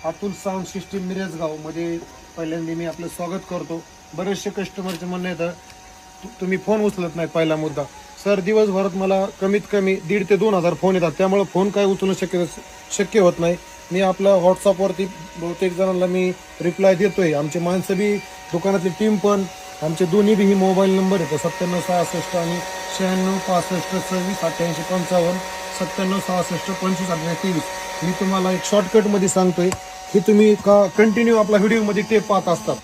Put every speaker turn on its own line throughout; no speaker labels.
Atul sound system Mirajgaon मध्ये पहिल्यांदा मी आपलं स्वागत करतो. बरेचसे कस्टमरचे म्हणणं येतं तुम्ही फोन उचलत नाही. पहिला मुद्दा सर, दिवसभरात मला कमीत कमी 1,500 ते 2,000 फोन येतात, त्यामुळे फोन काय उचलणं शक्य होत नाही. मी आपला व्हॉट्सअपवरती बहुतेक जणांना मी रिप्लाय देतोय. आमचे माणसं बी दुकानातली टीम पण आमचे दोन्ही बी ही मोबाईल नंबर येतो 9766 आणि 9665268855 9766252823. मी तुम्हाला एक शॉर्टकट मध्ये सांगतोय की तुम्ही का कंटिन्यू आपला व्हिडिओ मध्ये टेप पाहत असतात.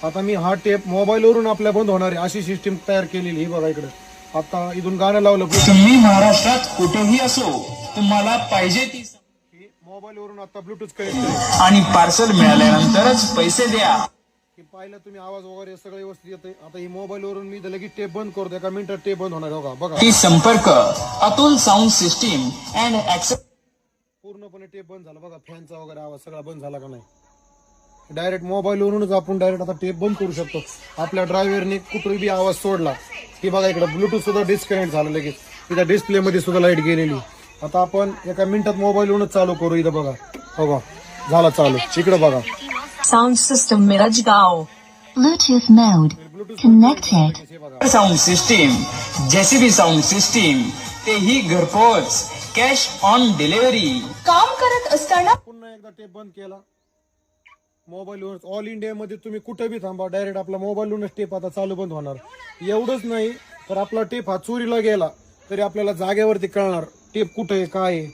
आता मी हा टेप मोबाईलवरून आपल्या बंद होणारी अशी सिस्टीम तयार केलेली. ही बघा इकडे, आता इथून गाणं लावलं,
तुम्ही महाराष्ट्रात कुठेही असो, तुम्हाला पाहिजे ती
मोबाईल वरून आता ब्लूटूथ कनेक्ट
आणि पार्सल मिळाल्यानंतरच पैसे द्या.
हे पाहिलं तुम्ही, आवाज वगैरे सगळं व्यवस्थित येतंय. आता ही मोबाईल वरून मी लगेच टेप बंद करतो, एका मिनिटात टेप बंद होणार. बघा
ती संपर्क Atul sound system and access.
पूर्णपणे टेप बंद झाला. बघा फॅनचा वगैरे आवाज सगळा बंद झाला का नाही. डायरेक्ट मोबाईल वरूनच आपण डायरेक्ट आता टेप बंद करू शकतो. आपल्या ड्रायव्हरने कुठेही बी आवाज सोडला की बघा इकडे ब्लूटूथ सुद्धा डिस्कनेक्ट झालं लगेच. तिच्या डिस्प्ले मध्ये सुद्धा लाईट गेलेली. आता आपण एका मिनिटात मोबाईल वरूनच चालू करू. इथं बघा झाला चालू. इकडे बघा,
Sound system Mirajgaon.
Bluetooth mode connected.
Sound system, JCB sound system, तेही घरपोच, कॅश ऑन डिलिव्हरी.
काम करत असताना
पुन्हा एकदा टेप बंद केला. मोबाईलवर ऑल इंडियामध्ये तुम्ही कुठे बी थांबा, डायरेक्ट आपला मोबाईलवरूनच टेप आता चालू बंद होणार. एवढंच नाही तर आपला टेप हा चोरीला गेला तरी आपल्याला जागेवरती कळणार टेप कुठे आहे, काय आहे,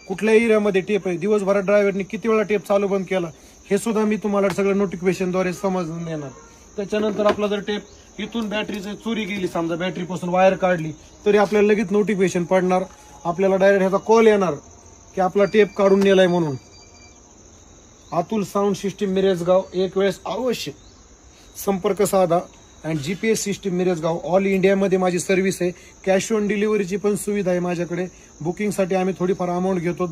कुठल्या एरियामध्ये टेप आहे, दिवसभरात ड्रायव्हरने किती वेळा टेप चालू बंद केला हे सुद्धा मी तुम्हाला सगळं नोटिफिकेशनद्वारे समजून देणार. त्याच्यानंतर आपला जर टेप इथून बॅटरीची चोरी गेली, समजा बॅटरीपासून वायर काढली, तरी आपल्याला लगेच नोटिफिकेशन पडणार. आपल्याला डायरेक्ट ह्याचा कॉल येणार की आपला टेप काढून नेलाय म्हणून. अतुल साऊंड सिस्टीम मिरजगाव, एक वेळेस अवश्य संपर्क साधा. And GPS system Mirajgaon, all इंडियामध्ये माझी सर्व्हिस आहे. कॅश ऑन डिलिव्हरीची पण सुविधा आहे माझ्याकडे. बुकिंगसाठी आम्ही थोडीफार अमाऊंट घेतो.